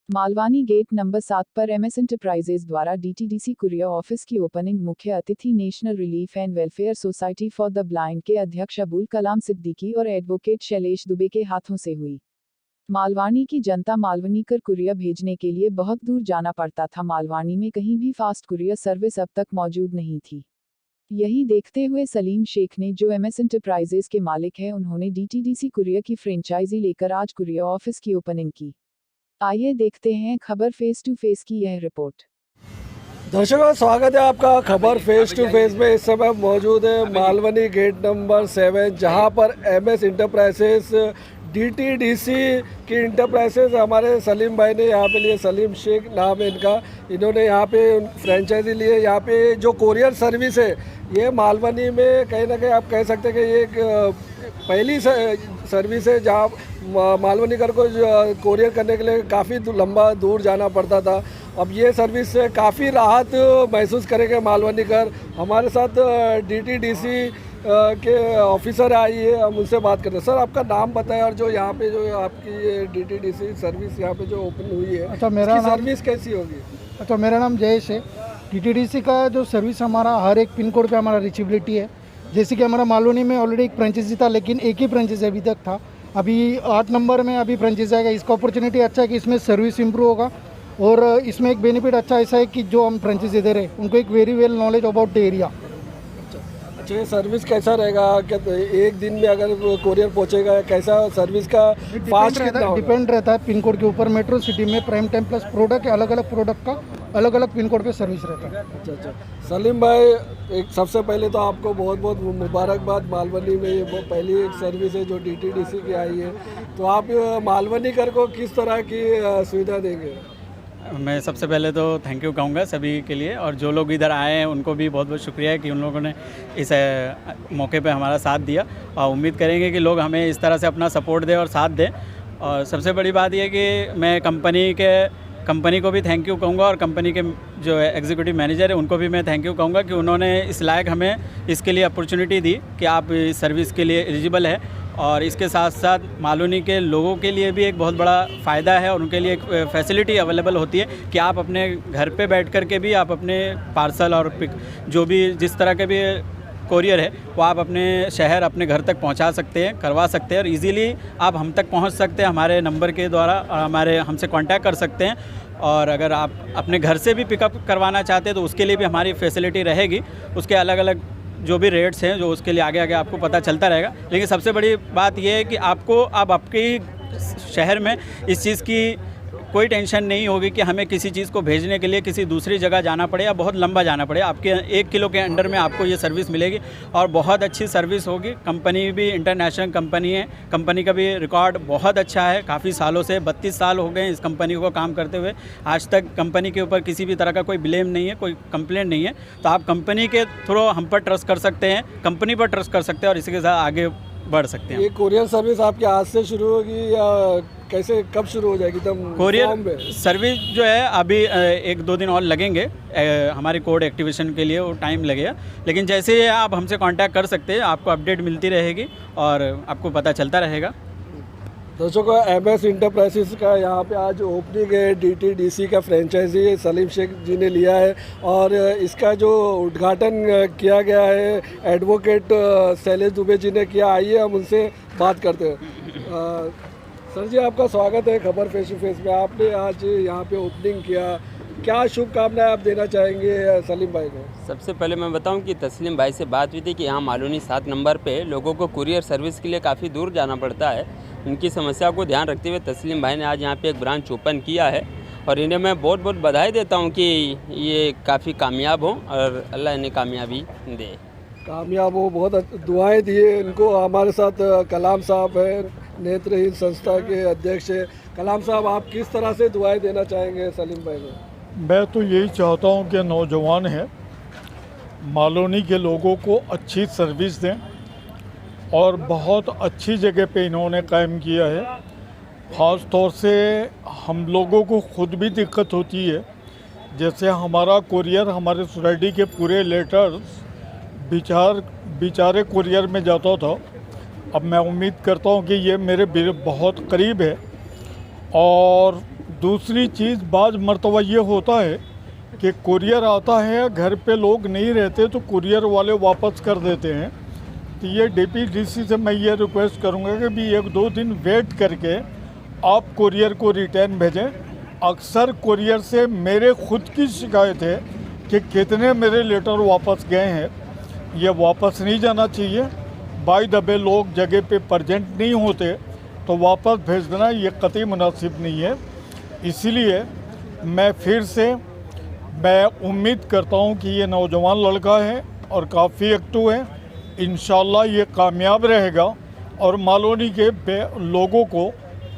Malvani gate number 7 पर MS enterprises द्वारा DTDC courier office की ओपनिंग मुख्य अतिथि national relief and welfare society for the blind के अध्यक्ष अबुल कलाम सिद्दीकी और एडवोकेट शैलेश दुबे के हाथों से हुई। मालवानी की जनता मालवनी कर कुरियर भेजने के लिए बहुत दूर जाना पड़ता था। मालवानी में कहीं भी फास्ट कुरियर सर्विस अब तक मौजूद नहीं थी। यही देखते हुए सलीम शेख ने, जो एमएस एंटरप्राइजेज के मालिक हैं, उन्होंने डीटीडीसी कुरियर की फ्रेंचाइजी लेकर आज कुरियर ऑफिस की ओपनिंग की। आइए देखते हैं खबर फेस टू फेस की यह रिपोर्ट। दर्शकों, स्वागत है आपका खबर फेस टू फेस में। इस समय मौजूद है मालवनी गेट नंबर 7, जहां पर एमएस इंटरप्राइजेस डीटीडीसी की इंटरप्राइजेस हमारे सलीम भाई ने यहाँ पे लिए। सलीम शेख नाम है इनका। इन्होंने यहाँ पे फ्रेंचाइजी लिए। यहाँ पे जो कोरियर सर्विस है, ये मालवनी में कहीं ना कहीं आप कह सकते हैं कि ये एक पहली सर्विस है जहाँ मालवनीकर को कोरियर करने के लिए काफ़ी लंबा दूर जाना पड़ता था। अब ये सर्विस से काफ़ी राहत महसूस करेंगे मालवनीकर। हमारे साथ डीटीडीसी के ऑफिसर आई है, हम उनसे बात करते हैं। सर, आपका नाम बताएं और जो यहाँ पे जो आपकी ये डीटीडीसी सर्विस यहाँ पे जो ओपन हुई है, अच्छा, मेरा सर्विस कैसी होगी? अच्छा, मेरा नाम जयेश है। डीटीडीसी का जो सर्विस हमारा हर एक पिन कोड पे हमारा रीचेबिलिटी है। जैसे कि हमारा मालवनी में ऑलरेडी एक फ्रेंचाइजी था, लेकिन एक ही फ्रेंचाइजी अभी तक था। अभी 8 नंबर में अभी फ्रेंचाइजी आएगा। इसका अपॉर्चुनिटी अच्छा है कि इसमें सर्विस इंप्रूव होगा, और इसमें एक बेनिफिट अच्छा ऐसा है कि जो हम फ्रेंचाइजी दे रहे हैं उनको एक very well knowledge about the area. अच्छा, ये सर्विस कैसा रहेगा? क्या एक दिन में अगर कोरियर पहुंचेगा, कैसा सर्विस का फास्ट डिपेंड रहता है पिन कोड के ऊपर। मेट्रो सिटी में प्राइम टाइम प्लस प्रोडक्ट, अलग अलग प्रोडक्ट का अलग अलग पिन कोड पे सर्विस रहता है। अच्छा, सलीम भाई, एक सबसे पहले तो आपको बहुत बहुत मुबारकबाद। मालवनी में ये पहली एक सर्विस है जो डीटीडीसी की आई है, तो आप मालवनीकर को किस तरह की सुविधा देंगे? मैं सबसे पहले तो थैंक यू कहूँगा सभी के लिए, और जो लोग इधर आए हैं उनको भी बहुत बहुत शुक्रिया है कि उन लोगों ने इस मौके पे हमारा साथ दिया, और उम्मीद करेंगे कि लोग हमें इस तरह से अपना सपोर्ट दें और साथ दें। और सबसे बड़ी बात यह कि मैं कंपनी को भी थैंक यू कहूँगा, और कंपनी के जो एग्जीक्यूटिव मैनेजर है उनको भी मैं थैंक यू कहूँगा कि उन्होंने इस लायक हमें इसके लिए अपॉर्चुनिटी दी कि आप इस सर्विस के लिए एलिजिबल है। और इसके साथ साथ मालवनी के लोगों के लिए भी एक बहुत बड़ा फ़ायदा है, और उनके लिए एक फैसिलिटी अवेलेबल होती है कि आप अपने घर पे बैठ कर के भी आप अपने पार्सल और जो भी जिस तरह के भी कोरियर है वो आप अपने शहर, अपने घर तक पहुंचा सकते हैं, करवा सकते हैं, और इजीली आप हम तक पहुंच सकते हैं हमारे नंबर के द्वारा, और हमसे कांटेक्ट कर सकते हैं। और अगर आप अपने घर से भी पिकअप करवाना चाहते हैं तो उसके लिए भी हमारी फैसिलिटी रहेगी। उसके अलग अलग जो भी रेट्स हैं, जो उसके लिए आगे आगे आपको पता चलता रहेगा। लेकिन सबसे बड़ी बात यह है कि आपको अब आपके शहर में इस चीज़ की कोई टेंशन नहीं होगी कि हमें किसी चीज़ को भेजने के लिए किसी दूसरी जगह जाना पड़े या बहुत लंबा जाना पड़े। आपके 1 किलो के अंडर में आपको ये सर्विस मिलेगी, और बहुत अच्छी सर्विस होगी। कंपनी भी इंटरनेशनल कंपनी है, कंपनी का भी रिकॉर्ड बहुत अच्छा है। काफ़ी सालों से 32 साल हो गए इस कंपनी को काम करते हुए। आज तक कंपनी के ऊपर किसी भी तरह का कोई ब्लेम नहीं है, कोई कंप्लेंट नहीं है। तो आप कंपनी के थ्रू हम पर ट्रस्ट कर सकते हैं, कंपनी पर ट्रस्ट कर सकते हैं, और इसी के साथ आगे बढ़ सकते हैं। ये कोरियर सर्विस आपके आज से शुरू होगी या कैसे, कब शुरू हो जाएगी? तब कोरियर सर्विस जो है अभी 1-2 दिन और लगेंगे हमारे कोड एक्टिवेशन के लिए, वो टाइम लगेगा। लेकिन जैसे ही आप हमसे कांटेक्ट कर सकते हैं, आपको अपडेट मिलती रहेगी और आपको पता चलता रहेगा। दर्शकों, एमएस इंटरप्राइजेस का यहाँ पे आज ओपनिंग है। डीटीडीसी का फ्रेंचाइजी सलीम शेख जी ने लिया है, और इसका जो उद्घाटन किया गया है एडवोकेट शैलेश दुबे जी ने किया। आइए हम उनसे बात करते हैं। सर जी, आपका स्वागत है खबर फेस टू फेस में। आपने आज यहाँ पे ओपनिंग किया, क्या शुभकामनाएं आप देना चाहेंगे सलीम भाई को? सबसे पहले मैं बताऊं कि तस्लीम भाई से बात हुई थी कि यहाँ मालवनी 7 नंबर पे लोगों को कुरियर सर्विस के लिए काफ़ी दूर जाना पड़ता है। उनकी समस्या को ध्यान रखते हुए तस्लीम भाई ने आज यहाँ पे एक ब्रांच ओपन किया है, और इन्हें मैं बहुत बहुत बधाई देता हूँ कि ये काफ़ी कामयाब हों और अल्लाह इन्हें कामयाबी दे। कामयाब हो, बहुत दुआएं दिए इनको। हमारे साथ कलाम साहब हैं, नेत्रहीन संस्था के अध्यक्ष है। कलाम साहब, आप किस तरह से दुआएं देना चाहेंगे सलीम भाई को? मैं तो यही चाहता हूं कि नौजवान हैं, मालवनी के लोगों को अच्छी सर्विस दें, और बहुत अच्छी जगह पे इन्होंने कायम किया है। ख़ास तौर से हम लोगों को खुद भी दिक्कत होती है, जैसे हमारा कुरियर, हमारे सोसाइटी के पूरे लेटर्स बेचारे कुरियर में जाता था। अब मैं उम्मीद करता हूं कि ये मेरे बहुत करीब है, और दूसरी चीज़ बाज मर्तबा ये होता है कि कुरियर आता है, घर पे लोग नहीं रहते तो कुरियर वाले वापस कर देते हैं। तो ये डीटीडीसी से मैं ये रिक्वेस्ट करूँगा कि भी 1-2 दिन वेट करके आप कुरियर को रिटर्न भेजें। अक्सर कुरियर से मेरे खुद की शिकायत है कि कितने मेरे लेटर वापस गए हैं। ये वापस नहीं जाना चाहिए। बाय द वे लोग जगह पे प्रेजेंट नहीं होते तो वापस भेज देना ये कतई मुनासिब नहीं है। इसीलिए मैं फिर से उम्मीद करता हूँ कि ये नौजवान लड़का है और काफ़ी एक्टिव है। इंशाल्लाह ये कामयाब रहेगा और मालोनी के लोगों को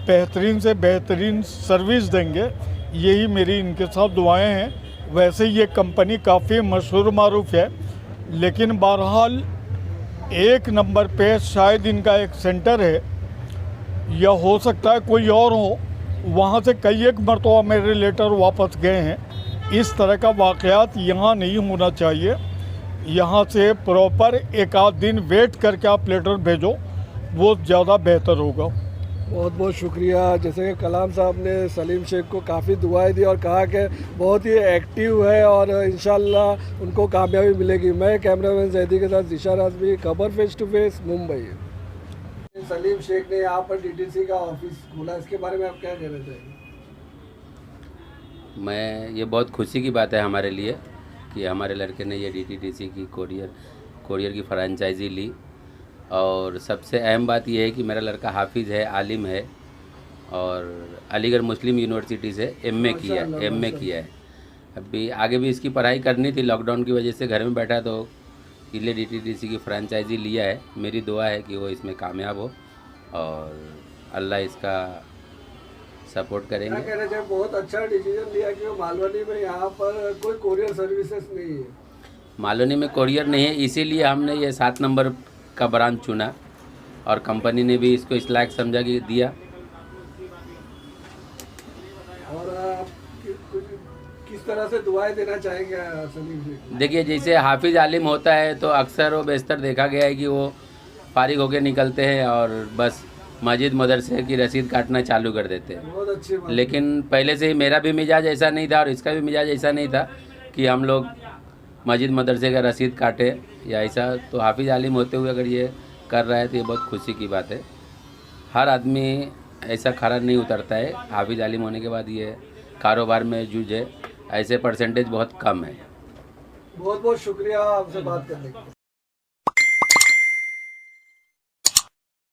बेहतरीन से बेहतरीन सर्विस देंगे। यही मेरी इनके साथ दुआएं हैं। वैसे ये कंपनी काफ़ी मशहूर मारूफ है, लेकिन बहरहाल 1 नंबर पे शायद इनका एक सेंटर है या हो सकता है कोई और हो, वहाँ से कई एक मरतबा मेरे लेटर वापस गए हैं। इस तरह का वाक़यात यहाँ नहीं होना चाहिए। यहाँ से प्रॉपर 1-8 दिन वेट करके आप लेटर भेजो, वो ज़्यादा बेहतर होगा। बहुत बहुत शुक्रिया। जैसे कि कलाम साहब ने सलीम शेख को काफ़ी दुआएं दी और कहा कि बहुत ही एक्टिव है और इंशाल्लाह उनको कामयाबी मिलेगी। मैं कैमरामैन जैदी के साथ ज़िशान आज़मी, खबर face to face, Mumbai. Salim Shaikh ने यहाँ पर डीटीसी का ऑफिस खोला, इसके बारे में आप क्या कहना चाहेंगे? ये बहुत खुशी की बात है हमारे लिए कि हमारे लड़के ने ये डीटीडीसी की कोरियर की फ्रेंचाइजी ली। और सबसे अहम बात यह है कि मेरा लड़का हाफिज़ है, आलिम है और अलीगढ़ मुस्लिम यूनिवर्सिटी से एमए किया है। अभी आगे भी इसकी पढ़ाई करनी थी, लॉकडाउन की वजह से घर में बैठा तो इसलिए डीटीडीसी की फ्रेंचाइजी लिया है। मेरी दुआ है कि वो इसमें कामयाब हो और अल्लाह इसका सपोर्ट करेंगे। क्या कहना चाहिए? बहुत अच्छा डिसीजन लिया कि मालवनी में यहाँ पर कोई कोरियर सर्विसेज नहीं है। मालवनी में कोरियर नहीं है, इसीलिए हमने ये 7 नंबर का ब्रांच चुना और कंपनी ने भी इसको इस लायक समझा कि दिया। और किस तरह से दुआएं देना चाहेंगे सलीम जी? देखिए, जैसे हाफिज़ आलिम होता है तो अक्सर वो बेशतर देखा गया है कि वो फारिग होकर निकलते हैं और बस मस्जिद मदरसे की रसीद काटना चालू कर देते हैं। बहुत अच्छी बात। लेकिन पहले से ही मेरा भी मिजाज ऐसा नहीं था और इसका भी मिजाज ऐसा नहीं था कि हम लोग मस्जिद मदरसे का रसीद काटे या ऐसा। तो हाफिज़ आलिम होते हुए अगर ये कर रहा है तो ये बहुत खुशी की बात है। हर आदमी ऐसा खरा नहीं उतरता है। हाफिज़ आलिम होने के बाद ये कारोबार में जूझे, ऐसे परसेंटेज बहुत कम है। बहुत बहुत शुक्रिया आपसे बात करने के लिए।